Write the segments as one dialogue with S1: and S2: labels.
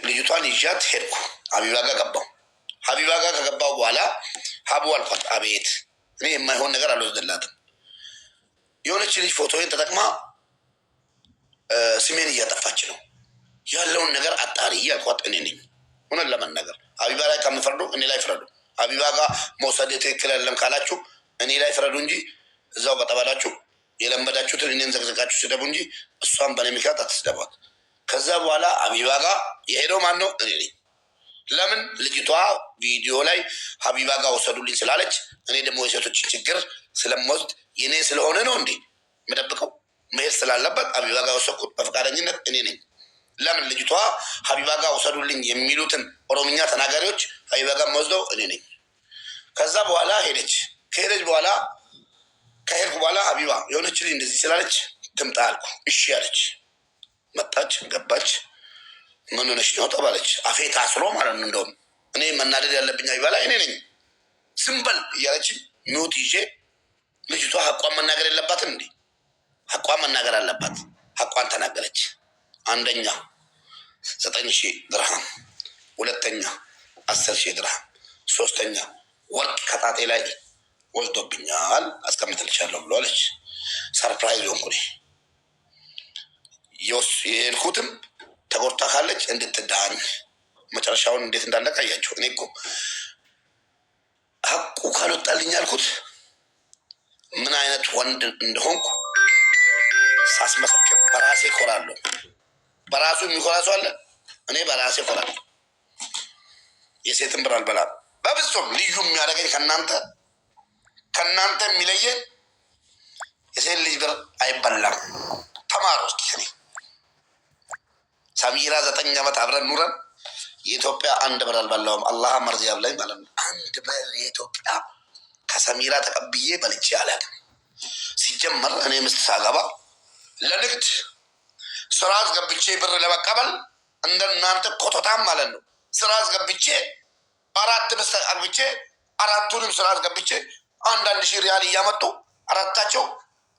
S1: ልጅቷን ይዣት ሄድኩ። ሀቢባ ጋር ገባሁ። ሀቢባ ጋር ከገባሁ በኋላ ሀቡ አልኳት፣ አቤት እኔ የማይሆን ነገር አልወስድላትም። የሆነች ልጅ ፎቶዬን ተጠቅማ ስሜን እያጠፋች ነው፣ ያለውን ነገር አጣሪ እያልኳት እኔ ነኝ። ሆነን ለመናገር ሀቢባ ላይ ከምፈርዱ እኔ ላይ ፍረዱ። ሀቢባ ጋር መውሰድ ትክክል አይደለም ካላችሁ እኔ ላይ ፍረዱ እንጂ እዛው በጠባላችሁ የለመዳችሁትን እኔን ዘቅዘቃችሁ ስደቡ እንጂ እሷን በእኔ ምክንያት አትስደቧት። ከዛ በኋላ ሀቢባ ጋር የሄደው ማን ነው? እኔ ነኝ። ለምን? ልጅቷ ቪዲዮ ላይ ሀቢባ ጋር ወሰዱልኝ ስላለች እኔ ደግሞ የሴቶችን ችግር ስለምወስድ የኔ ስለሆነ ነው እንዴ የምደብቀው? መሄድ ስላለበት ሀቢባ ጋር ወሰድኩት በፈቃደኝነት እኔ ነኝ። ለምን? ልጅቷ ሀቢባ ጋር ወሰዱልኝ የሚሉትን ኦሮምኛ ተናጋሪዎች ሀቢባ ጋር መወስደው እኔ ነኝ። ከዛ በኋላ ሄደች። ከሄደች በኋላ ከሄድኩ በኋላ ሀቢባ የሆነች ልጅ እንደዚህ ስላለች ትምጣ አልኩ። እሺ አለች። መጣች፣ ገባች። ምን ሆነሽ ነው ተባለች። አፌ ታስሮ ማለት ነው። እንደውም እኔ መናደድ ያለብኝ ሀቢባ ላይ እኔ ነኝ። ዝም በል እያለች ሚውት ይዤ ልጅቷ ሀቋን መናገር የለባትም እንዴ? ሀቋን መናገር አለባት። ሀቋን ተናገረች። አንደኛ 9,000 ድርሃም፣ ሁለተኛ 10,000 ድርሃም፣ ሶስተኛ ወርቅ ከጣቴ ላይ ወስዶብኛል አስቀምጥልሻለሁ ብሎ አለች። ሰርፕራይዝ ሆንኩ። የሄድኩትም ተጎድታ ካለች እንድትዳኝ መጨረሻውን እንዴት እንዳለቀ አያችሁ። እኔ እኮ ሀቁ ካልወጣልኝ ያልኩት ምን አይነት ወንድ እንደሆንኩ ሳስመሰክር በራሴ ኮራለሁ። በራሱ የሚኮራ ሰው አለ? እኔ በራሴ ኮራለሁ። የሴትን ብር አልበላም በብዙም። ልዩ የሚያደርገኝ ከእናንተ የሚለየን የሴት ልጅ ብር አይበላም። ተማሩ እስኪ ከኔ። ሰሚራ 9 ዓመት አብረን ኑረን የኢትዮጵያ አንድ ብር አልበላውም። አላህ መርዝ ያብላኝ ማለት ነው። አንድ ብር የኢትዮጵያ ከሰሚራ ተቀብዬ በልቼ አላውቅም። ሲጀመር እኔ ምስት ሳገባ ለንግድ ስራ አስገብቼ ብር ለመቀበል እንደናንተ ኮቶታም ማለት ነው። ስራ አስገብቼ 4 ምስት አግብቼ 4ቱንም ስራ አስገብቼ 1,000 ሪያል እያመጡ አራታቸው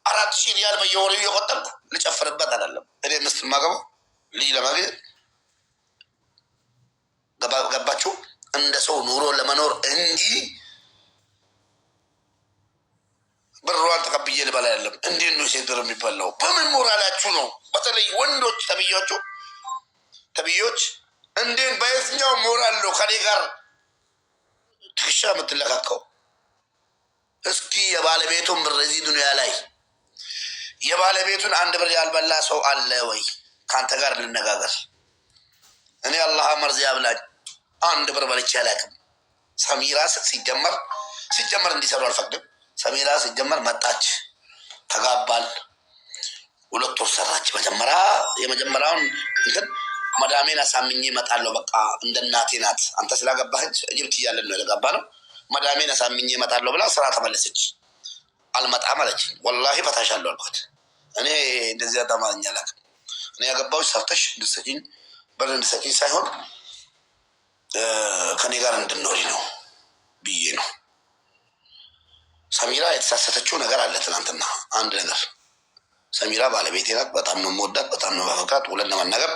S1: 4,000 ሪያል በየወሩ እየቆጠርኩ ልጨፍርበት አይደለም። እኔ ምስት ማገባው ልጅ ለማግኘት ገባችሁ? እንደ ሰው ኑሮ ለመኖር እንጂ ብሯን ተቀብዬ ልበላ ያለም። እንዴት ነው ሴት ብር የሚበላው? በምን ሞራላችሁ ነው? በተለይ ወንዶች ተብዮች እንዴት በየትኛው ሞራል ነው ከኔ ጋር ትከሻ የምትለካከው? እስኪ የባለቤቱን ብር እዚህ ዱንያ ላይ የባለቤቱን 1 ብር ያልበላ ሰው አለ ወይ? ከአንተ ጋር ልነጋገር። እኔ አላህ መርዝ ያብላኝ 1 ብር በልቼ አላውቅም። ሰሚራ ሲጀመር እንዲሰሩ አልፈቅድም። ሰሚራ ሲጀመር መጣች፣ ተጋባል። 2 ወር ሰራች። የመጀመሪያውን እንትን መዳሜን አሳምኜ እመጣለሁ። በቃ እንደ እናቴ ናት። አንተ ስላገባህች እጅብት እያለን ነው የተጋባ ነው። መዳሜን አሳምኜ እመጣለሁ ብላ ስራ ተመለሰች። አልመጣም አለች። ወላሂ ፈታሻለሁ አልኳት። እኔ እንደዚህ አማርኛ አላውቅም። እኔ ያገባሁሽ ሰርተሽ እንድትሰጪኝ ብር እንድትሰጪኝ ሳይሆን ከኔ ጋር እንድንኖሪ ነው ብዬ ነው። ሰሚራ የተሳሳተችው ነገር አለ። ትናንትና አንድ ነገር ሰሚራ ባለቤቴ ናት። በጣም ነው የምወዳት፣ በጣም ነው የማፈቅራት። ሁለት ለመናገር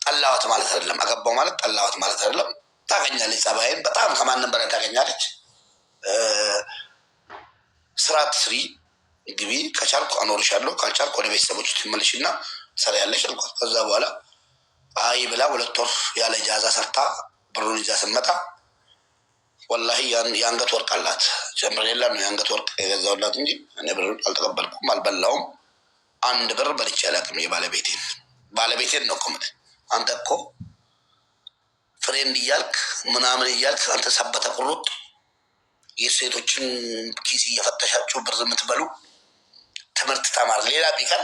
S1: ጠላዋት ማለት አይደለም። አገባው ማለት ጠላዋት ማለት አይደለም። ታገኛለች፣ ጸባይን በጣም ከማንም በላይ ታገኛለች። ስራት ስሪ፣ ግቢ፣ ከቻልኩ አኖርሻለሁ፣ ካልቻልኩ ወደ ቤተሰቦች ትመልሽና ትሰሪያለሽ አልኳት። ከዛ በኋላ አይ ብላ 2 ወር ያለ ጃዛ ሰርታ ብሩን ይዛ ስመጣ ወላሂ የአንገት ወርቅ አላት። ጨምሬላ ነው የአንገት ወርቅ የገዛውላት እንጂ እኔ ብሩን አልተቀበልኩም፣ አልበላውም። 1 ብር በልቼ አላውቅም። ባለቤቴን ነው እኮ የምልህ። አንተ እኮ ፍሬንድ እያልክ ምናምን እያልክ አንተ ሰበተ ቁሩጥ የሴቶችን ኪስ እየፈተሻችሁ ብር የምትበሉ ትምህርት ተማር። ሌላው ቢቀር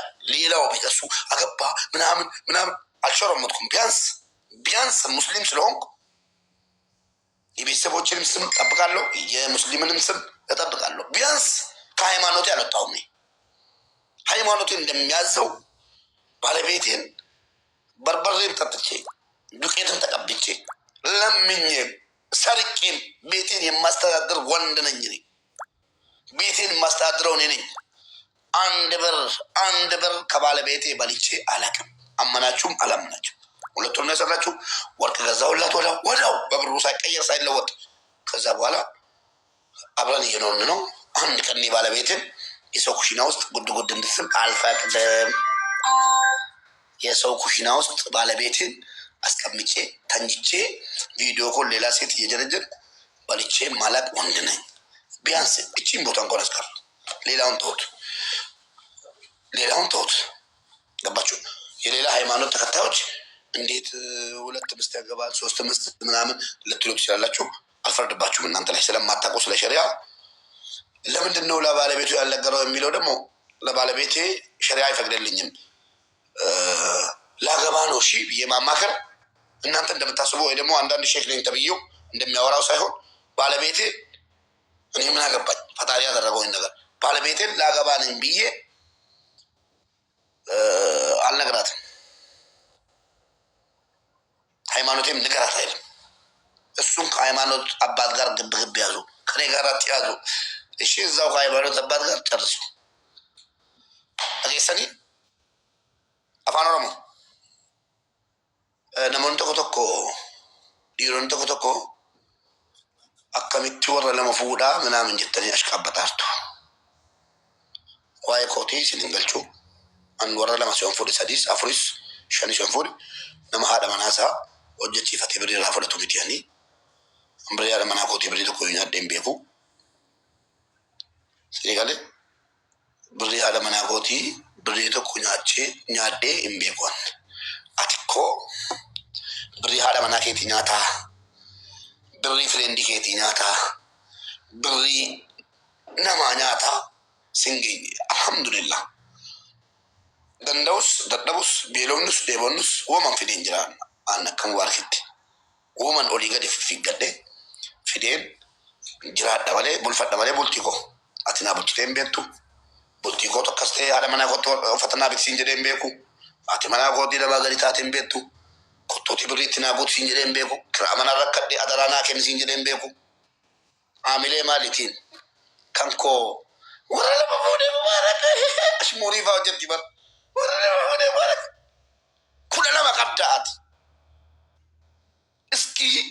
S1: እሱ አገባ ምናምን አልሸረመጥኩም። ቢያንስ ሙስሊም ስለሆንኩ የቤተሰቦችንም ስም እጠብቃለሁ፣ የሙስሊምንም ስም እጠብቃለሁ። ቢያንስ ከሃይማኖቴ አልወጣሁም። ሃይማኖቴን እንደሚያዘው ባለቤቴን በርበሬም ጠጥቼ ዱቄትን ተቀብቼ ለምኜም ሰርቄም ቤቴን የማስተዳድር ወንድ ነኝ። ቤቴን የማስተዳድረው እኔ ነኝ። 1 ብር ከባለቤቴ በልቼ አላውቅም። አመናችሁም አላመናችሁም ሁለቱን ነው የሰራችው። ወርቅ ገዛሁላት ወዲያው በብሩ ሳይቀየር ሳይለወጥ። ከዛ በኋላ አብረን እየኖርን ነው። አንድ ቀን ባለቤትን የሰው ኩሽና ውስጥ ጉድ ጉድ እንድትስል አልፈቅድም። የሰው ኩሽና ውስጥ ባለቤትን አስቀምጬ ተኝቼ ቪዲዮ ኮል ሌላ ሴት እየጀረጀርኩ በልቼ ማላቅ ወንድ ነኝ። ቢያንስ እቺን ቦታ እንኳን አስቀር። ሌላውን ተውት። ገባችሁ? የሌላ ሃይማኖት ተከታዮች እንዴት ሁለት ምስት ያገባል ሶስት ምስት ምናምን ልትሉ ትችላላችሁ። አልፈርድባችሁም እናንተ ላይ ስለማታውቁ ስለ ሸሪያ። ለምንድን ነው ለባለቤቱ ያልነገረው የሚለው ደግሞ ለባለቤቴ ሸሪያ አይፈቅድልኝም ላገባ ነው እሺ ብዬ ማማከር እናንተ እንደምታስቡ ወይ ደግሞ አንዳንድ ሼክ ነኝ ተብዬው እንደሚያወራው ሳይሆን ባለቤቴ እኔ ምን አገባኝ ፈጣሪ ያደረገውን ነገር ባለቤቴን ላገባ ነኝ ብዬ አልነግራትም። ሃይማኖቴም ንገራት አይልም። እሱም ከሃይማኖት አባት ጋር ግብ ያዙ፣ ከኔ ጋር አትያዙ። እሺ እዛው ከሃይማኖት አባት ጋር ጨርሱ። አገሰኒ አፋን ኦሮሞ namoonni tokko dhiironni tokko akkamitti warra lama fuudhaa ምናምን jettanii ashqaabbatartu. Waa'ee kootii isin hin galchuu. An warra lama si'oon fuudhe sadiis afuris shanis si'oon fuudhe nama haadha manaasaa hojjechiifatee birrii irraa fudhatu miti ani. Birrii haadha manaa kootii birrii tokko nyaadhee hin beeku. Sini galee birrii haadha manaa kootii birrii tokko nyaadhee hin beeku. Ati koo birrii haadha manaa keetii nyaataa, birrii fireendii keetii nyaataa, birrii namaa nyaataa singeenye alhamdulillah. Danda'us dadhabus beelofnus dheebonnus woman fideen jiraan aan akkam waarkitti woman olii gadi figadhe fideen jiraadha malee bulfadha malee bultii koo ati naa bulchitee hin beektu. Bultii koo tokkas ta'ee haadha manaa kootti uffatannaa biksiin jedhee hin beeku. Ati manaa kootii dabaa gadi taate hin beektu. Kottooti birriitti naa guutu siin jedhee hin beeku. Kiraa manaa rakkadhee adaraa naa kenni siin jedhee hin beeku. Aamilee maaliitiin kan koo warra lama fuudhee mubaaraka ashmuurii fa'aa hojjetti bara. Warra lama fuudhee mubaaraka kudha lama qabda ati. Iskii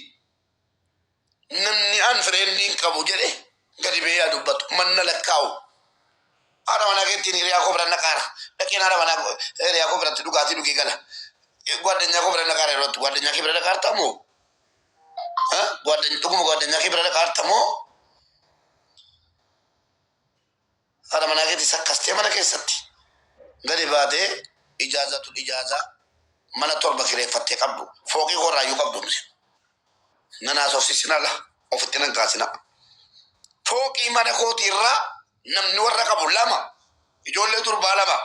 S1: namni aan fireendiin qabu jedhe gadi bee yaa dubbatu manna lakkaa'u. Haadha manaa keettiin hiriyaa koo biran naqaara. Dhaqeen haadha manaa hiriyaa koo biratti dhugaatii dhugee gala. ጓደኛ koo bira naqaara yeroo ጓደኛ kee bira naqaarta moo ጓደኛ kee bira naqaarta moo haadha manaa keetii sakkastee mana keessatti gadi baatee ijaazaa mana torba kireeffattee qabdu fooqii koorraayyuu qabdu nanaa soofsisinala ofitti nan kaasina. Fooqii mana kootiirraa namni warra qabu lama ijoollee durbaa lama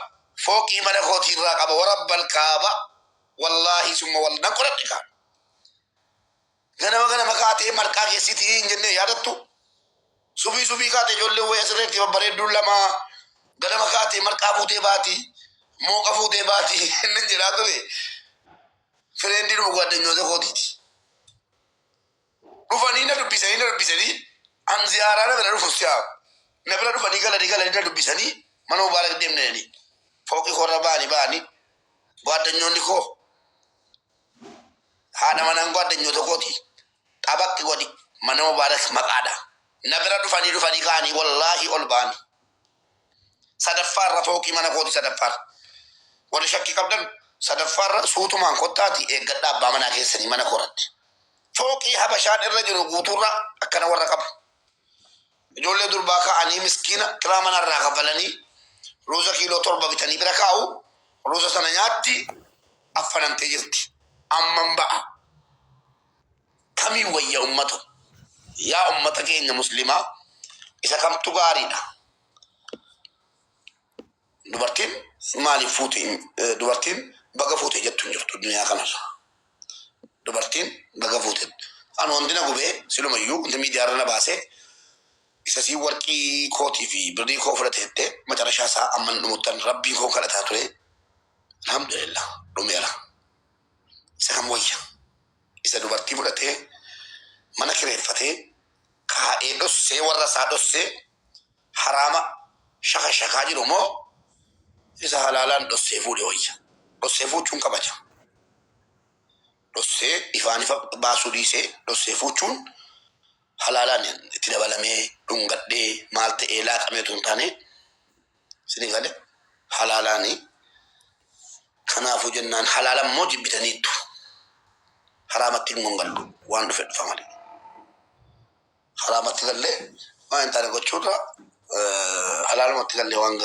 S1: fooqii mana kootiirraa qaba warabbal kaaba. Wallahi summa walna qoradhe kaan ganama kaatee marqaa keessiti hin jenne yaadattu subii kaatee ijoollee wayya sirreetti babbareedduun lama ganama kaatee marqaa fuutee baati mooqa fuutee baati inni jedhaa ture fireendii dhumu ጓደኞota kootiiti. Dhufanii na dubbisanii an ziyaaraa na bira dhufus yaa na bira dhufanii galanii na dubbisanii mana mubaarak deemnanii fooqii korra ba'anii ጓደኞonni koo haadha manaan ጓደኞota kooti xabaqi godhi mana mubaarak maqaadha na bira dhufanii kaanii wallaahi ol ba'anii sadaffaarra fooqii mana kooti sadaffaarra warri shakkii qabdan sadaffaarra suutumaan kottaati eeggadha abbaa manaa keessanii mana koratti fooqii habashaan irra jiru guutuurra akkana warra qabu. Ijoollee durbaa ka'anii miskiina kiraa manarraa kaffalanii ruuza kiiloo 7 bitanii bira kaa'u. Ruuza sana nyaatti affanamtee jirti. Amman ba'a. Kamii wayya ummata? Yaa ummata keenya muslimaa isa kamtu gaariidha. Dubartiin maaliif fuute? Dubartiin baga fuute jettu hin jirtu duniyaa kanarra. Dubartiin baga fuute. Anu hundina gubee silumayyuu wanti miidiyaarra na baasee isa sii warqii kootii fi birrii koo fudhateette macarashaa isaa amman dhumuttan rabbiin koo kadhataa ture. Alhamdulillah dhumeera. Isa kam wayya? Isa dubartii fudhatee mana kireeffatee kaa'ee dhossee warra isaa dhossee haraama shakaa jiru moo isa halaalaan dhossee fuudhe wayya? Dhossee fuuchuun kabaja. dhossee ifaan ifa baasuu dhiisee dhossee fuuchuun halaalaan itti dabalamee dhungadhee maal ta'ee laaqameetu hin taane sinii galee halaalaanii kanaafuu jennaan halaalan moo jibbitaniittu haraamatti hin gongallu waan dhufe dhufa malee haraamatti gallee waan hin taane gochuurra halaalumatti gallee waan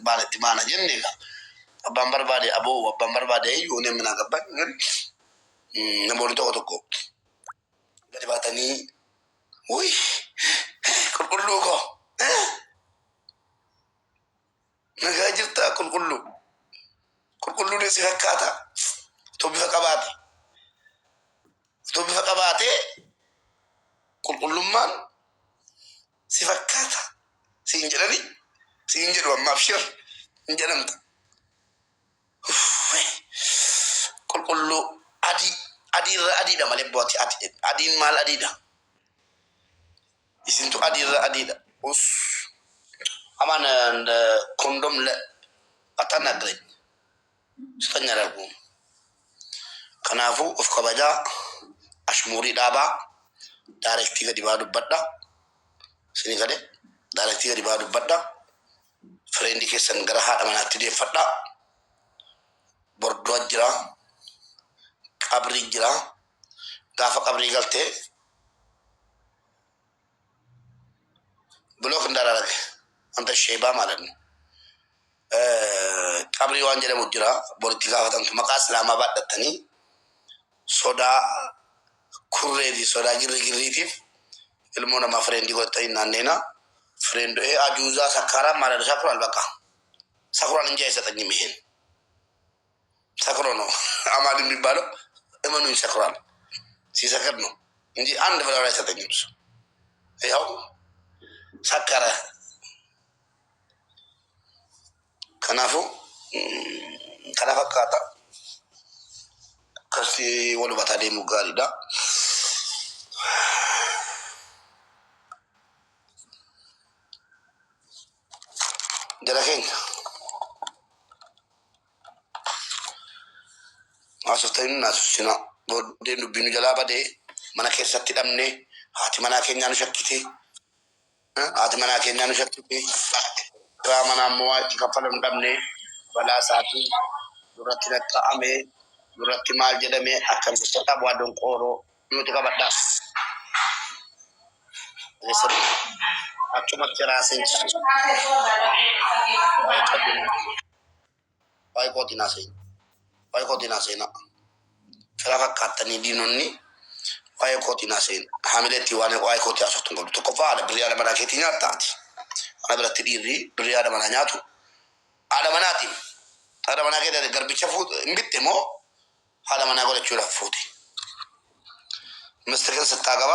S1: baanetti baana jennee abbaan barbaade aboo abbaan barbaade iyyuu ne mina gabban namoonni tokko gadi baatanii wuy qulqulluu koo nagaa jirtaa qulqulluun si fakkaata utuu bifa qabaate qulqullummaan si fakkaata siin jedhanii siin jedhu ammaaf shir hin jedhamta qulqulluu adiirra adiidha malee booti adiin maal adiidha isintu adiirra adiidha us aman kondom le atanagre ስተኛ dalgu kanaafuu of kabajaa ashmuurii dhaabaa daarektii gadi baa dubbadha sinii gade daarektii gadi baa dubbadha fireendi keessan gara haadha manaatti deeffadha bordoa jira qabrii jira gaafa qabrii galtee ብሎክ እንዳላረገ አንተ ሼባ ማለት ነው qabri waan jedhamu jira boritti gaafatamtu maqaa islaamaa baadhattanii sodaa kurreeti sodaa girriitiif ilmoo namaa fireendii godhatanii naanneena fireendoo ajuuzaa sakkaaraa maaladha sakuraan bakka sakuraan እንጂ አይሰጠኝም ይሄን ሰክሮ ነው አማድ የሚባለው እመኑኝ ሰክሯል ሲሰክር ነው እንጂ አንድ ብለው አይሰጠኝም እሱ ያው ሰከረ kanaafuu kana fakkaata akkasii walumataa deemuu gaariidha. Jara keenya haasoftainu naasofsina booddee dubbiinu jalaa badee mana keessatti hidhamne haati manaa keenyaa nu shakkite mana ammoo itti kaffalam dhabne balaa isaatii duratti naqqa'ame duratti maal jedhame akkam jecha waa donqooroo nuti qabadhaas achumatti raaseen waa'ee kootiin haaseen fira fakkaattanii diinonni waa'ee kootiin haaseen haamileetti waa'ee kootii haasoftu hin qabdu tokkoffaa haadha birrii haadha manaa keetii nyaattaati ana biratti dhiirri birrii haadha manaa nyaatu haadha manaatiin haadha manaa keessa garbicha hin bitte moo haadha manaa godhachuudhaaf fuute mistir kan ስታገባ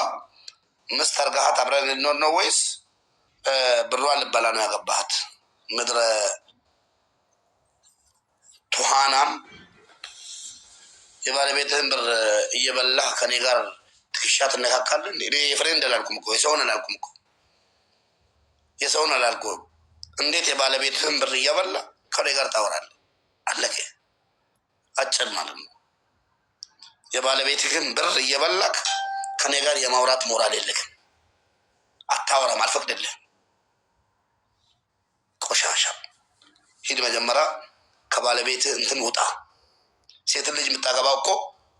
S1: ምስት አርጋሃት አብረን እንኖር ነው ወይስ ብሯን ልበላ ነው ያገባሃት? ምድረ ቱሃናም የባለቤትህን ብር እየበላህ ከኔ ጋር ትከሻ ትነካካለህ እንዴ? እኔ የፍሬንድ አላልኩም እኮ የሰውን አላልኩም። እንዴት የባለቤትህን ብር እየበላ ከኔ ጋር ታወራለህ? አለቀ። አጭር ማለት ነው። የባለቤትህን ብር እየበላክ ከኔ ጋር የማውራት ሞራል የለህም። አታወራም፣ አልፈቅድልህም። ቆሻሻ ሂድ መጀመሪያ ከባለቤትህ እንትን ውጣ። ሴት ልጅ የምታገባው እኮ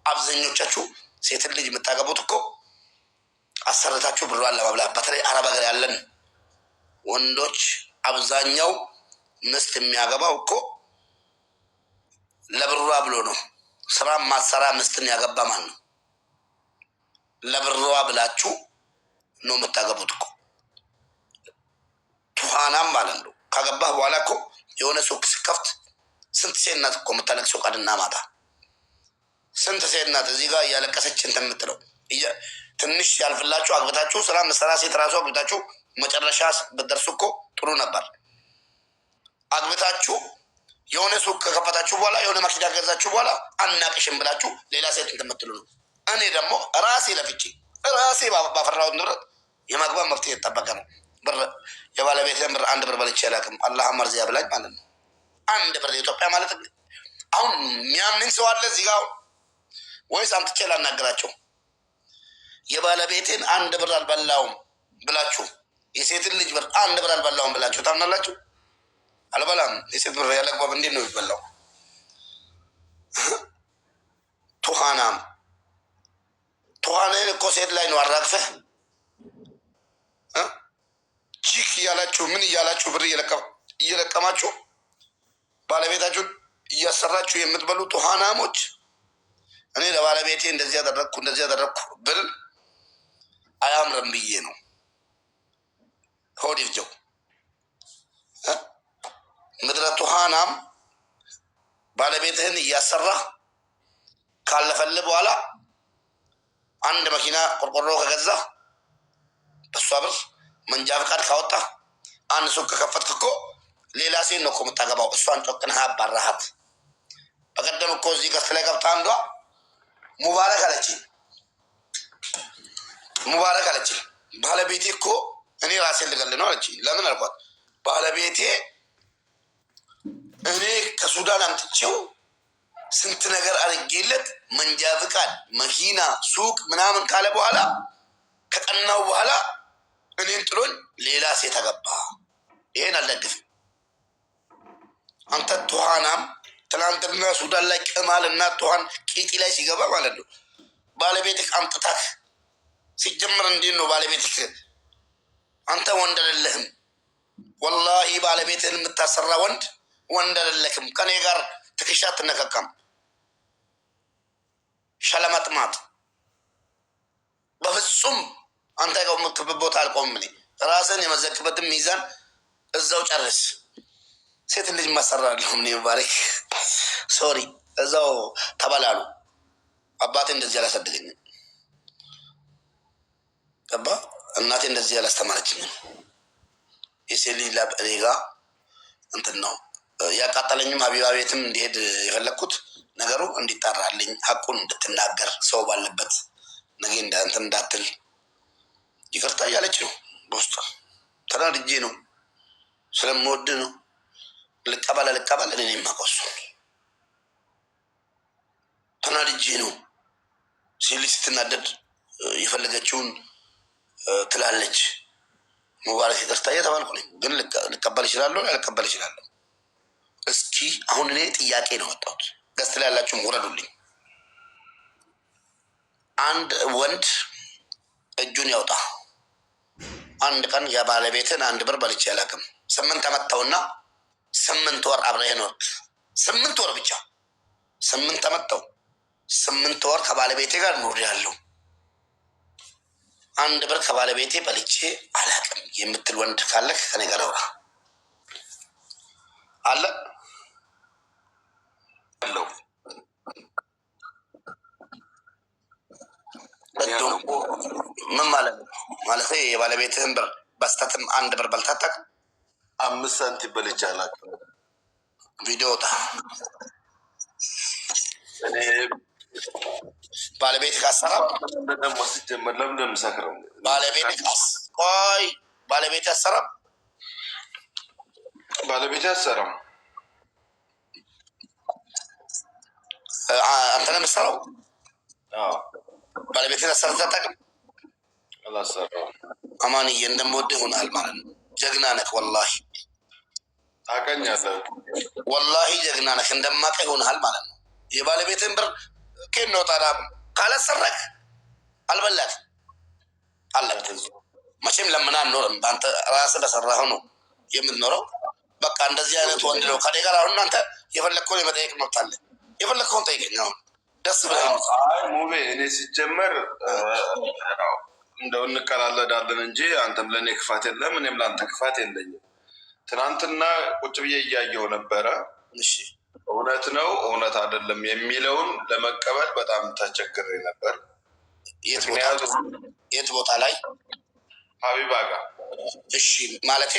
S1: አብዛኞቻችሁ ሴት ልጅ የምታገቡት እኮ አሰርታችሁ ብሯን ለመብላት በተለይ አረብ ሀገር ያለን ወንዶች አብዛኛው ምስት የሚያገባው እኮ ለብሯ ብሎ ነው። ስራ ማሰራ ምስትን ያገባ ማን ነው? ለብሯ ብላችሁ ነው የምታገቡት እኮ ቱሃናም ማለት ነው። ካገባህ በኋላ እኮ የሆነ ሱቅ ሲከፍት ስንት ሴት ናት እኮ የምታለቅሰው ቀንና ማታ? ስንት ሴት ናት እዚህ ጋር እያለቀሰች እንትን የምትለው? ትንሽ ያልፍላችሁ አግብታችሁ ስራ መሰራ ሴት ራሱ አግብታችሁ መጨረሻ ብትደርሱ እኮ ጥሩ ነበር። አግብታችሁ የሆነ ሱቅ ከከፈታችሁ በኋላ የሆነ መኪና ከገዛችሁ በኋላ አናቅሽም ብላችሁ ሌላ ሴት እንትን የምትሉ ነው። እኔ ደግሞ ራሴ ለፍቼ ራሴ ባፈራሁት ንብረት የማግባት መፍትሄ የተጠበቀ ነው። ብር የባለቤቴን ብር አንድ ብር በልቼ አላውቅም። አላህ መርዚያ ብላኝ ማለት ነው። አንድ ብር የኢትዮጵያ ማለት አሁን የሚያምን ሰው አለ እዚህ ጋር ወይስ አምጥቼ ላናገራቸው? የባለቤቴን አንድ ብር አልበላውም ብላችሁ የሴትን ልጅ ብር አንድ ብር አልበላውም ብላችሁ ታምናላችሁ? አልበላም። የሴት ብር ያለ አግባብ እንዴት ነው የሚበላው? ቱሃናም ቱሃንን እኮ ሴት ላይ ነው አራግፈህ ቺክ እያላችሁ ምን እያላችሁ ብር እየለቀማችሁ ባለቤታችሁን እያሰራችሁ የምትበሉ ቱሃናሞች። እኔ ለባለቤቴ እንደዚህ ያደረግኩ ብል አያምርም ብዬ ነው። ሆድ ይፍጀው። ምድረ ቱሃናም ባለቤትህን እያሰራህ ካለፈልህ በኋላ አንድ መኪና ቆርቆሮ ከገዛ በሷ ብር መንጃ ፍቃድ ካወጣ አንድ ሱቅ ከከፈትክ እኮ ሌላ ሴት ነው እኮ የምታገባው። እሷን ጮቅነህ አባራሃት። በቀደም እኮ እዚህ ገስት ላይ ገብታ አንዷ ሙባረክ አለችኝ። ባለቤቴ እኮ እኔ ራሴን ልገል ነው አለችኝ። ለምን አልኳት። ባለቤቴ እኔ ከሱዳን አምጥቼው ስንት ነገር አድርጌለት መንጃ ፍቃድ፣ መኪና፣ ሱቅ ምናምን ካለ በኋላ ከቀናው በኋላ እኔን ጥሎኝ ሌላ ሴት አገባ። ይሄን አልደግፍም። አንተ ቱሃናም ትናንትና ሱዳን ላይ ቅማል እና ቱሃን ቂጢ ላይ ሲገባ ማለት ነው ባለቤትህ አምጥታክ ሲጀምር እንዴት ነው ባለቤትህ? አንተ ወንድ አይደለህም። ወላሂ ባለቤትህን የምታሰራ ወንድ አይደለህም። ከኔ ጋር ትከሻ አትነካካም። ሸለመጥማት በፍጹም አንተ ጋር የምትክብበት ቦታ አልቆምም። እኔ ራስን የመዘክበትን ሚዛን እዛው ጨርስ። ሴት ልጅ ማሰራለሁ ምን ይባረክ። ሶሪ እዛው ተበላሉ። አባቴ እንደዚህ አላሳደገኝም። ገባ? እናቴ እንደዚህ አላስተማረችኝም። የሴት ልጅ ላብ እኔ ጋ እንትን ነው ያቃጠለኝም። ሀቢባ ቤትም እንዲሄድ የፈለግኩት ነገሩ እንዲጣራልኝ፣ ሀቁን እንድትናገር ሰው ባለበት ነገ እንትን እንዳትል ይቅርታ እያለች ነው። በውስጥ ተናድጄ ነው፣ ስለምወድ ነው። ልቀበል እኔ የማውቀው እሱን ተናድጄ ነው። ሴት ልጅ ስትናደድ የፈለገችውን ትላለች። ሙባረክ ይቅርታ እየተባልኩ ነኝ፣ ግን ልቀበል እችላለሁ፣ ልቀበል እችላለሁ። እስኪ አሁን እኔ ጥያቄ ነው ወጣሁት። ገስት ላይ ያላችሁም ውረዱልኝ። አንድ ወንድ እጁን ያውጣ። አንድ ቀን የባለቤትን አንድ ብር በልቼ አላውቅም። 8 አመጣውና 8 ወር አብረህ ኖርክ። 8 ወር ብቻ 8 አመጣው። 8 ወር ከባለቤቴ ጋር ኑር ያለው አንድ ብር ከባለቤቴ በልቼ አላውቅም የምትል ወንድ ካለክ ከኔ ጋር አውራ አለ አለው። ምን ማለት ነው? ማለት የባለቤትህን ብር በስተትም አንድ ብር በልተህ አታውቅም?
S2: 5 ሳንቲም በልቼ አላውቅም።
S1: ቪዲዮ ወጣ። ባለቤት ካሰራም
S2: ደግሞ ሲጀመር ለምን እንደምሰክረው
S1: ባለቤት ያሰራም አንተ ነው የምትሰራው። ባለቤትን አሰርተህ አታውቅም?
S2: አላሰራም።
S1: አማንዬ እንደምወድህ ሆነሃል ማለት ነው። ጀግና ነህ ወላሂ።
S2: ታውቀኛለህ
S1: ወላሂ ጀግና ነህ። እንደማውቅህ ሆነሃል ማለት ነው። የባለቤትን ብር ከየት ነው ታዲያ? ካላሰረክ አልበላት አለብህ። መቼም ለምን አንኖርም። በአንተ ራስህ በሰራኸው ነው የምትኖረው። በቃ እንደዚህ አይነት ወንድ ነው ከኔ ጋር። አሁን እናንተ የፈለግከውን የመጠየቅ መብት አለ። የፈለግከውን ጠይቀኝ። አሁን ደስ ብለህ
S2: ሙቤ። እኔ ሲጀመር እንደው እንቀላለዳለን እንጂ አንተም ለእኔ ክፋት የለም፣ እኔም ለአንተ ክፋት የለኝም። ትናንትና ቁጭ ብዬ እያየው ነበረ። እውነት ነው እውነት አይደለም የሚለውን ለመቀበል በጣም ተቸግሬ ነበር።
S1: የት ቦታ ላይ?
S2: ሀቢባ ጋር።
S1: እሺ ማለቴ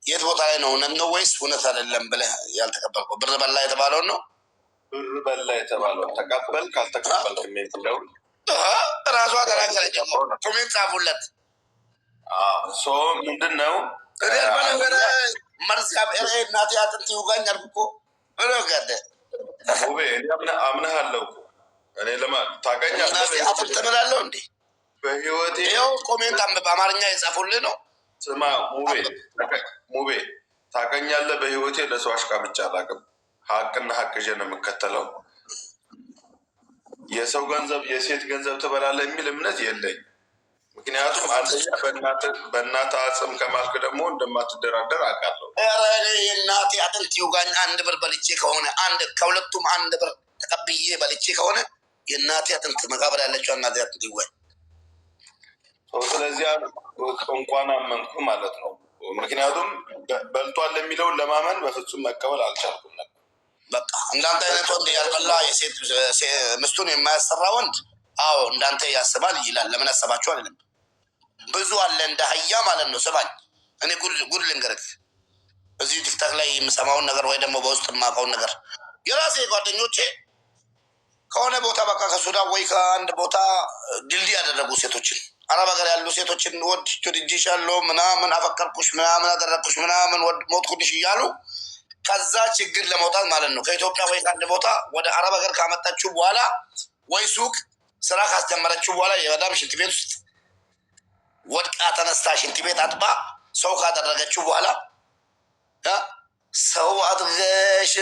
S1: የት ቦታ ላይ ነው? እውነት ነው ወይስ እውነት አይደለም ብለህ ያልተቀበልከው? ብር በላ የተባለውን ነው?
S2: ብር በላ የተባለውን ተቀበል ካልተቀበልክ የሚለውን
S1: ራሷ ተናገረች። ኮሜንት ጻፉለት።
S2: ምንድን ነው
S1: መርዝ እናቴ አጥንት ይውጋኝ አልኩ እኮ አምነሃለሁ።
S2: እኔ ታገኛለህ
S1: አጥንት እምላለሁ እንዴ
S2: በህይወቴ።
S1: ይኸው ኮሜንት በአማርኛ የጻፉልህ ነው።
S2: ስማ ሙቤ ታገኛለህ በህይወቴ ለሰው አሽቃብጬ አላውቅም። ሀቅና ሀቅ ይዤ ነው የምከተለው። የሰው ገንዘብ የሴት ገንዘብ ትበላለህ የሚል እምነት የለኝ። ምክንያቱም አንደኛ በእናትህ አጽም ከማልክ ደግሞ እንደማትደራደር አውቃለሁ።
S1: የእናቴ አጥንት ይውጋኝ። አንድ ብር በልቼ ከሆነ ከሁለቱም አንድ ብር ተቀብዬ በልቼ ከሆነ የእናቴ አጥንት መቃብር ያለችው እናቴ አጥንት ይውጋኝ።
S2: ስለዚህ እንኳን አመንኩ ማለት ነው። ምክንያቱም በልቷል የሚለውን ለማመን በፍጹም መቀበል አልቻልኩም ነበር።
S1: በቃ እንዳንተ አይነት ወንድ ያልበላ የሴት ምስቱን የማያሰራ ወንድ አዎ እንዳንተ ያስባል ይላል። ለምን አሰባችሁ አይደለም። ብዙ አለ እንደ አህያ ማለት ነው። ስባኝ እኔ ጉድ ልንገርህ፣ እዚህ ቲክታክ ላይ የምሰማውን ነገር ወይ ደግሞ በውስጥ የማውቀውን ነገር የራሴ ጓደኞቼ ከሆነ ቦታ በቃ ከሱዳን ወይ ከአንድ ቦታ ድልድይ ያደረጉ ሴቶችን አረብ ሀገር ያሉ ሴቶችን ወድጄሻለሁ ምናምን አፈቀርኩሽ ምናምን አደረግኩሽ ምናምን ሞትኩልሽ እያሉ ከዛ ችግር ለመውጣት ማለት ነው ከኢትዮጵያ ወይ ከአንድ ቦታ ወደ አረብ ሀገር ካመጣችሁ በኋላ ወይ ሱቅ ስራ ካስጀመረችው በኋላ የመዳም ሽንት ቤት ውስጥ ወድቃ ተነስታ ሽንት ቤት አጥባ ሰው ካደረገችው በኋላ ሰው አድርገሽ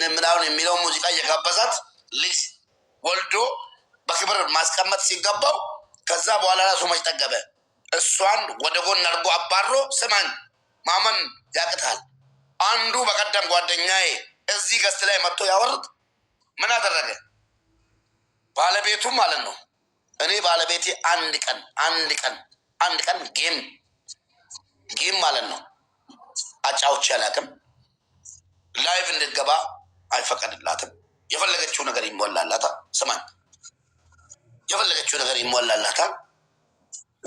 S1: ምናምን የሚለውን ሙዚቃ እየጋበዛት ልጅ ወልዶ በክብር ማስቀመጥ ሲገባው ከዛ በኋላ ራሱ መች ጠገበ። እሷን ወደ ጎን አድርጎ አባሮ ስማኝ ማመን ያቅታል። አንዱ በቀደም ጓደኛዬ እዚህ ገስት ላይ መጥቶ ያወርድ ምን አደረገ? ባለቤቱ ማለት ነው። እኔ ባለቤቴ አንድ ቀን ጌም ማለት ነው አጫውቼ አላውቅም። ላይቭ እንድትገባ አይፈቀድላትም። የፈለገችው ነገር ይሞላላታል። ስማኝ የፈለገችው ነገር ይሞላላታል።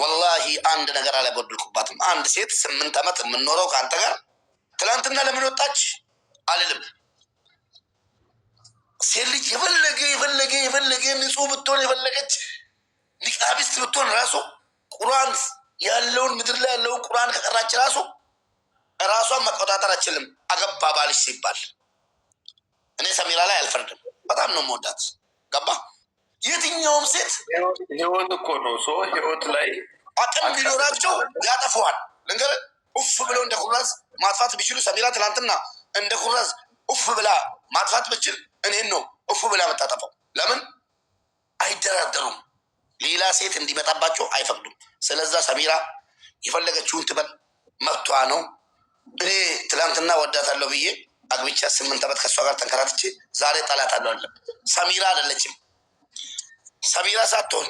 S1: ወላሂ አንድ ነገር አላጎድልኩባትም። አንድ ሴት 8 ዓመት የምንኖረው ከአንተ ጋር ትላንትና ለምን ወጣች አልልም። ሴት ልጅ የፈለገ ንጹህ ብትሆን የፈለገች ኒቃቢስት ብትሆን ራሱ ቁርአን ያለውን ምድር ላይ ያለውን ቁርአን ከቀራች ራሷን መቆጣጠር አችልም። አገባ ባልሽ ሲባል እኔ ሰሚራ ላይ አልፈርድም። በጣም ነው መወዳት። ገባ የትኛውም ሴት
S2: ህይወት እኮ ነው። ህይወት ላይ
S1: አቅም ቢኖራቸው ያጠፈዋል። ልንገር ኡፍ ብለው እንደ ኩራዝ ማጥፋት ቢችሉ ሰሚራ ትላንትና እንደ ኩራዝ ኡፍ ብላ ማጥፋት ብችል እኔን ነው ኡፍ ብላ መታጠፈው። ለምን አይደራደሩም? ሌላ ሴት እንዲመጣባቸው አይፈቅዱም። ስለዛ ሰሚራ የፈለገችውን ትበል፣ መብቷ ነው። እኔ ትላንትና ወዳታለሁ ብዬ አግብቻ 8 ዓመት ከእሷ ጋር ተንከራትቼ ዛሬ ጠላት አለው አለ። ሰሚራ አይደለችም። ሰሚራ ሳትሆን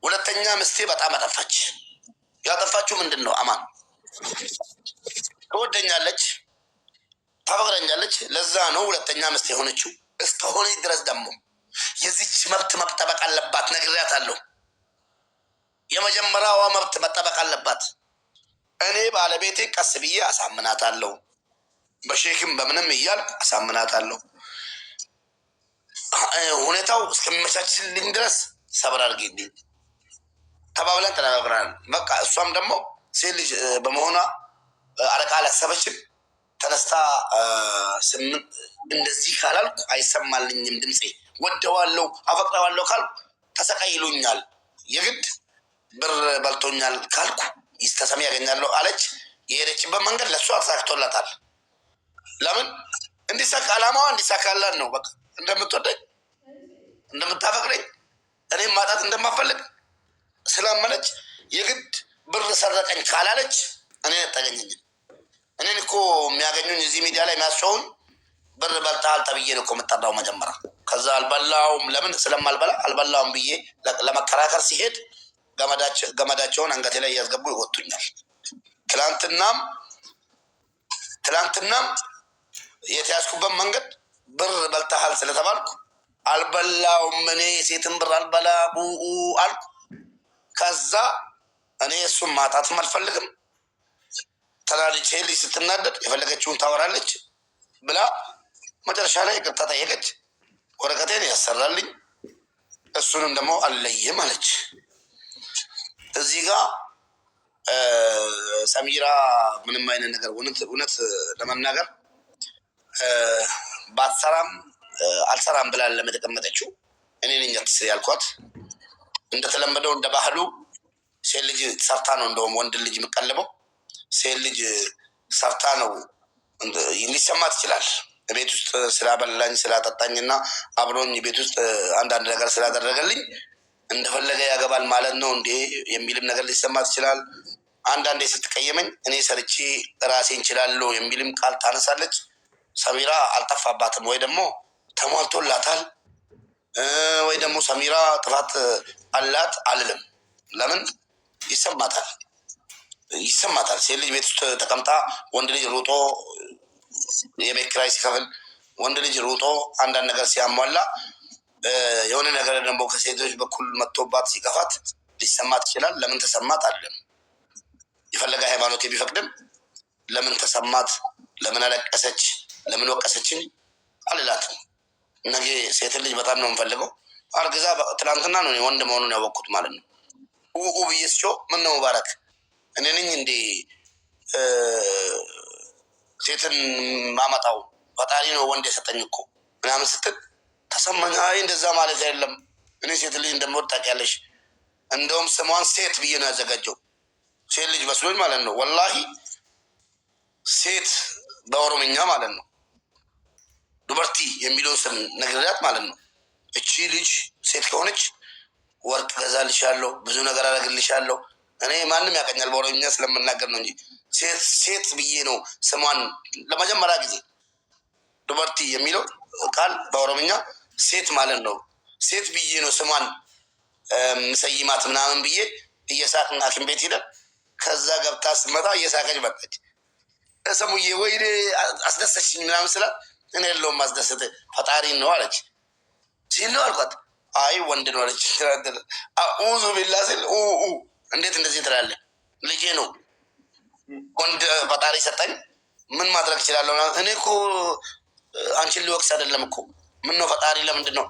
S1: ሁለተኛ ምስቴ በጣም አጠፋች። ያጠፋችሁ ምንድን ነው? አማን ትወደኛለች፣ ታፈቅረኛለች። ለዛ ነው ሁለተኛ ምስቴ የሆነችው። እስከሆነ ድረስ ደግሞ የዚች መብት መጠበቅ አለባት። ነግሬያታለሁ። የመጀመሪያዋ መብት መጠበቅ አለባት። እኔ ባለቤቴ ቀስ ብዬ አሳምናታለሁ። በሼክም በምንም እያልኩ አሳምናታለሁ። ሁኔታው እስከሚመቻችልኝ ድረስ ሰብር አድርጌልኝ ተባብለን ተነጋግረናል። በቃ እሷም ደግሞ ሴት ልጅ በመሆኗ አለቃ አላሰበችም። ተነስታ 8 እንደዚህ ካላልኩ አይሰማልኝም ድምፄ፣ ወደዋለሁ አፈቅረዋለሁ ካልኩ ተሰቃይሉኛል፣ የግድ ብር በልቶኛል ካልኩ ይስተሰሚ ያገኛለሁ አለች። የሄደችበት መንገድ ለእሷ ተሳክቶላታል። ለምን እንዲሳካ አላማዋ እንዲሳካላት ነው። በቃ እንደምትወደኝ እንደምታፈቅረኝ እኔም ማጣት እንደማፈልግ ስላመነች የግድ ብር ሰረቀኝ ካላለች እኔ ተገኘኝ። እኔን እኮ የሚያገኙኝ እዚህ ሚዲያ ላይ የሚያስቸውን ብር በልተሃል ተብዬ ነው እኮ የምጠራው መጀመሪያ። ከዛ አልበላውም። ለምን ስለማልበላ አልበላውም ብዬ ለመከራከር ሲሄድ ገመዳቸውን አንገቴ ላይ እያስገቡ ይወጡኛል። ትላንትናም የተያዝኩበት መንገድ ብር በልተሃል ስለተባልኩ አልበላውም። እኔ ሴትን ብር አልበላ አልኩ። ከዛ እኔ እሱን ማጣትም አልፈልግም። ተናድጄ ልጅ ስትናደድ የፈለገችውን ታወራለች ብላ መጨረሻ ላይ ይቅርታ ጠየቀች። ወረቀቴን ያሰራልኝ፣ እሱንም ደግሞ አልለይም አለች። እዚህ ጋር ሰሚራ ምንም አይነት ነገር እውነት ለመናገር ባትሰራም አልሰራም ብላ ለመተቀመጠችው እኔ ነኝ አትስሪ ያልኳት። እንደተለመደው እንደ ባህሉ ሴት ልጅ ሰርታ ነው እንደውም ወንድ ልጅ የምቀልበው። ሴት ልጅ ሰርታ ነው ሊሰማት ይችላል። ቤት ውስጥ ስላበላኝ ስላጠጣኝና አብሮኝ ቤት ውስጥ አንዳንድ ነገር ስላደረገልኝ እንደፈለገ ያገባል ማለት ነው እንዴ የሚልም ነገር ሊሰማት ይችላል። አንዳንዴ ስትቀየመኝ እኔ ሰርቼ ራሴ እንችላለሁ የሚልም ቃል ታነሳለች። ሰሚራ አልጠፋባትም ወይ ደግሞ ተሟልቶላታል ወይ ደግሞ ሰሚራ ጥፋት አላት አልልም። ለምን ይሰማታል። ሴት ልጅ ቤት ውስጥ ተቀምጣ ወንድ ልጅ ሩጦ የቤት ኪራይ ሲከፍል፣ ወንድ ልጅ ሩጦ አንዳንድ ነገር ሲያሟላ፣ የሆነ ነገር ደግሞ ከሴቶች በኩል መጥቶባት ሲከፋት ሊሰማት ይችላል። ለምን ተሰማት አለም የፈለገ ሃይማኖት ቢፈቅድም ለምን ተሰማት፣ ለምን አለቀሰች፣ ለምን ወቀሰችኝ አልላትም። ነገ ሴት ልጅ በጣም ነው የምፈልገው። አርግዛ ትናንትና ነው ወንድ መሆኑን ያወቅኩት ማለት ነው። ብዬስቾ ምን ነው ሙባረክ እኔ ነኝ እንዴ ሴትን ማመጣው ፈጣሪ ነው ወንድ የሰጠኝ እኮ ምናምን ስትል ተሰማኝ። አይ እንደዛ ማለት አይደለም። እኔ ሴት ልጅ እንደምወድ ታውቂያለሽ። እንደውም ስሟን ሴት ብዬ ነው ያዘጋጀው። ሴት ልጅ መስሎኝ ማለት ነው። ወላሂ ሴት በኦሮምኛ ማለት ነው ዱበርቲ የሚለውን ስም ነግሬያት ማለት ነው። እቺ ልጅ ሴት ከሆነች ወርቅ ገዛልሻለሁ፣ ብዙ ነገር አደርግልሻለሁ። እኔ ማንም ያቀኛል በኦሮምኛ ስለምናገር ነው እንጂ ሴት ብዬ ነው ስሟን ለመጀመሪያ ጊዜ ዱበርቲ የሚለው ቃል በኦሮምኛ ሴት ማለት ነው። ሴት ብዬ ነው ስሟን ምሰይማት ምናምን ብዬ እየሳቅን ሐኪም ቤት ሄደን ከዛ ገብታ ስመጣ እየሳቀች መጣች። ሰሙዬ ወይ አስደሰችኝ ምናምን ስላት እኔ የለውም ማስደሰት ፈጣሪ ነው አለች። ሲል ነው አልኳት። አይ ወንድ ነው አለች። አኡዙ ቢላ ስል እንዴት እንደዚህ ትላለህ? ልጄ ነው ወንድ ፈጣሪ ሰጠኝ፣ ምን ማድረግ እችላለሁ? እኔ እኮ አንቺን ሊወቅስ አይደለም እኮ ምን ነው ፈጣሪ ለምንድን ነው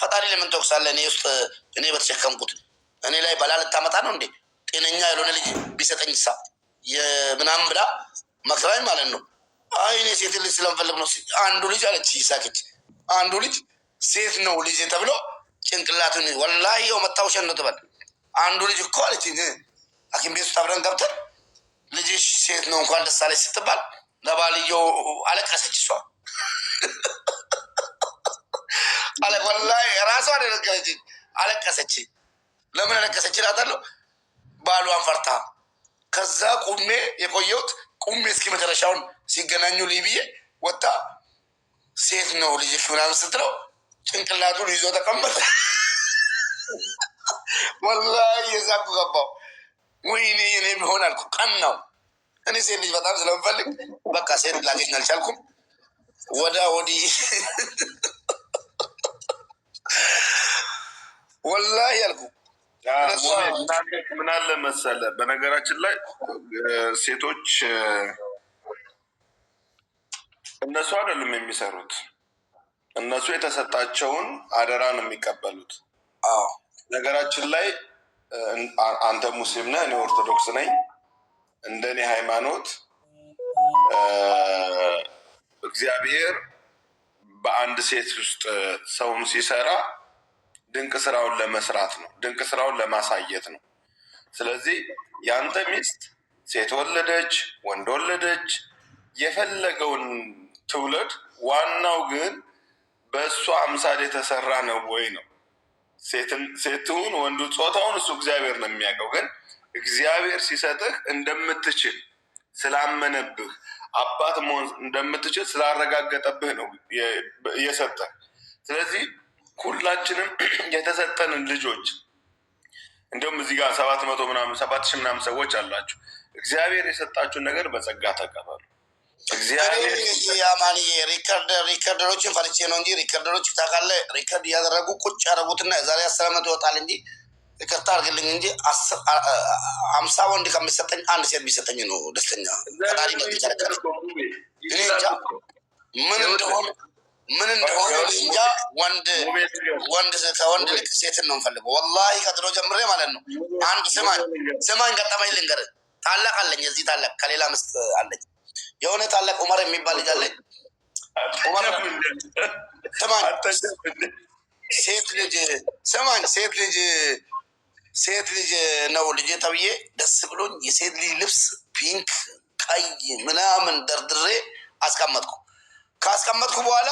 S1: ፈጣሪ ለምን ትወቅሳለህ? እኔ ውስጥ እኔ በተሸከምኩት እኔ ላይ በላ ልታመጣ ነው እንዴ? ጤነኛ ያልሆነ ልጅ ቢሰጠኝ ሳ ምናምን ብላ መክራኝ ማለት ነው። አይ እኔ ሴት ልጅ ስለምፈልግ ነው። አንዱ ልጅ አለች ይሳቀች፣ አንዱ ልጅ ሴት ነው ልጅ ተብሎ ጭንቅላቱን ወላሂ የው መታወሻ ነው ትበል። አንዱ ልጅ እኮ አለች ሐኪም ቤት ውስጥ አብረን ገብተን ልጅሽ ሴት ነው እንኳን ደስ አለች ስትባል ለባልየው አለቀሰች። እሷ ወላሂ ራሷን የነገረችኝ አለቀሰች። ለምን አለቀሰች እላታለሁ። ባሏን ፈርታ። ከዛ ቁሜ የቆየሁት ቁሜ እስኪ መጨረሻውን ሲገናኙ ልይ ብዬ ወጣ ሴት ነው ልጅሽ ምናምን ስትለው ጭንቅላቱን ይዞ ተቀመጠ። ወላሂ የዛኩ ገባው። ወይኔ እኔ ቢሆን አልኩ ቀን ነው። እኔ ሴት ልጅ በጣም ስለምፈልግ በቃ ሴት ላገኝ አልቻልኩም። ወዳ ወዲህ ወላሂ ያልኩ
S2: ምን አለ መሰለ፣ በነገራችን ላይ ሴቶች እነሱ አይደሉም የሚሰሩት፣ እነሱ የተሰጣቸውን አደራ ነው የሚቀበሉት። ነገራችን ላይ አንተ ሙስሊም ነህ፣ እኔ ኦርቶዶክስ ነኝ። እንደኔ ሃይማኖት እግዚአብሔር በአንድ ሴት ውስጥ ሰውን ሲሰራ ድንቅ ስራውን ለመስራት ነው፣ ድንቅ ስራውን ለማሳየት ነው። ስለዚህ የአንተ ሚስት ሴት ወለደች ወንድ ወለደች የፈለገውን ትውለድ፣ ዋናው ግን በእሱ አምሳል የተሰራ ነው ወይ ነው። ሴትሁን ወንዱ ጾታውን እሱ እግዚአብሔር ነው የሚያውቀው። ግን እግዚአብሔር ሲሰጥህ እንደምትችል ስላመነብህ አባት መሆን እንደምትችል ስላረጋገጠብህ ነው የሰጠህ። ስለዚህ ሁላችንም የተሰጠንን ልጆች እንዲሁም እዚህ ጋር 7,000 ምናምን ሰዎች አላችሁ። እግዚአብሔር የሰጣችሁን ነገር በጸጋ ተቀበሉ። እግዚአብሔር
S1: ያማንዬ ሪከርደሮችን ፈርቼ ነው እንጂ ሪከርደሮች ታውቃለህ፣ ሪከርድ እያደረጉ ቁጭ ያደረጉትና የዛሬ 10 ዓመት ይወጣል እንጂ ይቅርታ አድርግልኝ እንጂ 50 ወንድ ከሚሰጠኝ አንድ ሴት ቢሰጠኝ ነው ደስተኛ። ፈጣሪ መጥቻለሁ። እኔ እንጃ ምን እንደሆነ እንጃ። ወንድ ከወንድ ልክ ሴትን ነው የምፈልገው። ወላሂ ከድሮ ጀምሬ ማለት ነው። አንድ ስማኝ ገጠመኝ ልንገርህ። ታላቅ አለኝ፣ እዚህ ታላቅ ከሌላ ምስት አለኝ። የሆነ ታላቅ ዑመር የሚባል ልጅ አለኝ። ስማኝ ሴት ልጅ ስማኝ ሴት ልጅ ነው ልጄ ተብዬ ደስ ብሎኝ የሴት ልጅ ልብስ ፒንክ ቀይ ምናምን ደርድሬ አስቀመጥኩ። ካስቀመጥኩ በኋላ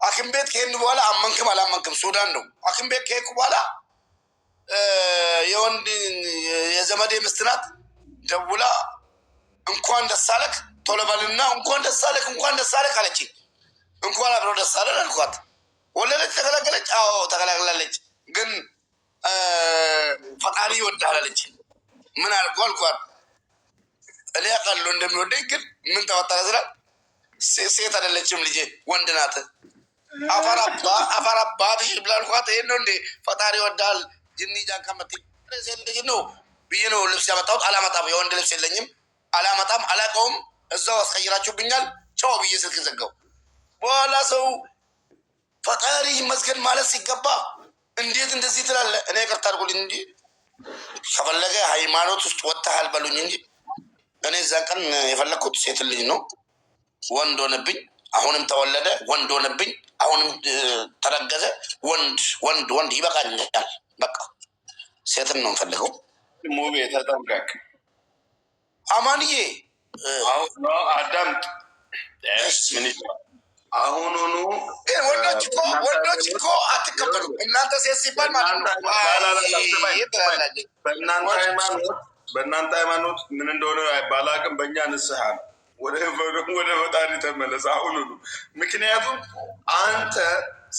S1: ሐኪም ቤት ከሄድን በኋላ አመንክም አላመንክም ሱዳን ነው። ሐኪም ቤት ከሄድኩ በኋላ የወንድ የዘመዴ ምስት ናት ደውላ እንኳን ደስ አለህ ቶሎ በልና እንኳን ደስ አለህ አለችኝ። እንኳን አብረው ደስ አለን አልኳት። ወለደች ተገላገለች? አዎ ተገላግላለች። ግን ፈጣሪ ይወዳል አለች። ምን አልኩ አልኳት። እኔ አውቃለሁ እንደሚወደኝ ግን ምን ተፈጠረ ስላት ሴት አይደለችም ልጄ ወንድ ናት። አፈር አባትሽ ብላ አልኳት። ይሄን ነው እንዴ ፈጣሪ ይወዳል ጅኒ ጃን ከመትኝ ሴት ልጅ ነው ብዬ ነው ልብስ ያመጣሁት። አላመጣም፣ የወንድ ልብስ የለኝም፣ አላመጣም፣ አላውቀውም። እዛው አስቀይራችሁብኛል። ቻው ብዬ ስልክ ዘጋው። በኋላ ሰው ፈጣሪ ይመስገን ማለት ሲገባ እንዴት እንደዚህ ትላለህ? እኔ ይቅርታ አድርጉልኝ እንጂ ከፈለገ ሃይማኖት ውስጥ ወጥተሃል በሉኝ እንጂ እኔ እዛን ቀን የፈለግኩት ሴት ልጅ ነው። ወንድ ሆነብኝ፣ አሁንም ተወለደ። ወንድ ሆነብኝ፣ አሁንም ተረገዘ። ወንድ ይበቃኛል። በቃ ሴትን ነው የምፈልገው።
S2: ሙቤ ተጠንቀቅ።
S1: አማንዬ
S2: አዳምጥ። አሁኑኑ
S1: ወንዶች እኮ አትቀበሉ እናንተ ሴት ሲባል ማለት ነው።
S2: በእናንተ ሃይማኖት ምን እንደሆነ ባላቅም በእኛ ንስሐ ነው። ወደ ፈጣሪ ተመለስ አሁኑኑ። ምክንያቱም አንተ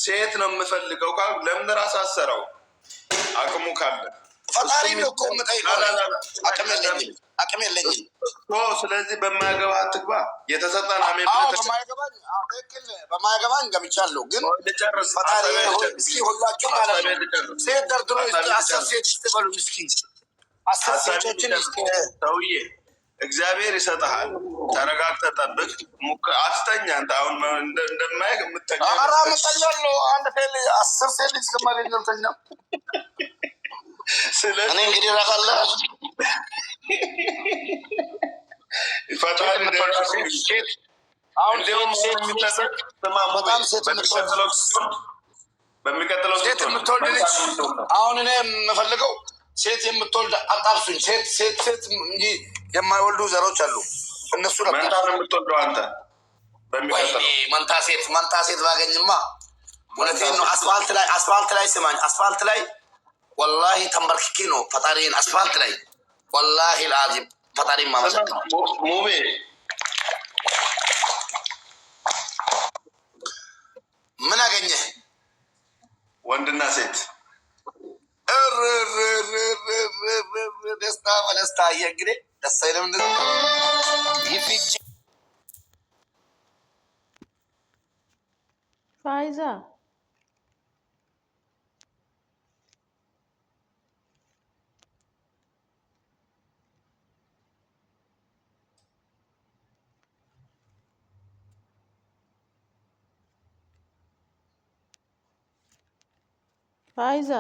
S2: ሴት ነው የምፈልገው ካል ለምን ራስ አሰረው? አቅሙ ካለ
S1: ፈጣሪ ነው እኮ የምጠይቀው። አቅም የለኝም።
S2: ስለዚህ በማያገባ አትግባ። የተሰጠን አሜን።
S1: በማያገባኝ ገብቻለሁ። ግን ፈጣሪ እስኪ ሁላችሁ ማለት ነው ሴት ደርድሮ 10 ሴት ስትበሉ እስኪ 10 ሴቶችን
S2: ሰውዬ እግዚአብሔር ይሰጥሃል። ተረጋግተህ ጠብቅ። አትተኛ። አንተ አሁን እንደማይህ የምተኛ
S1: ምተኛለሁ። አንድ 10 ሴት ልጅ እስከማገኝ አልተኛም። እኔ እንግዲህ ራቃለ
S2: ፈጣሪ በሚቀጥለው
S1: ሴት የምትወልድ ልጅ አሁን እኔ የምፈልገው ሴት የምትወልድ አጣብሱኝ። ሴት እንጂ የማይወልዱ ዘሮች አሉ። እነሱ
S2: መንታ ነው የምትወልደው አንተ። በሚቀጥለው
S1: መንታ ሴት ባገኝማ እውነቴን ነው። አስፋልት ላይ ስማኝ፣ አስፋልት ላይ ወላሂ ተንበርክኬ ነው ፈጣሪን አስፋልት ላይ ወላሂ ልአዚም ፈጣሪ ማመሰግነው።
S2: ሙቤ
S1: ምን አገኘህ?
S2: ወንድና ሴት
S1: ደስታ በደስታ እንግዲህ ደስ አይልም።
S3: ፋይዛ ፋይዛ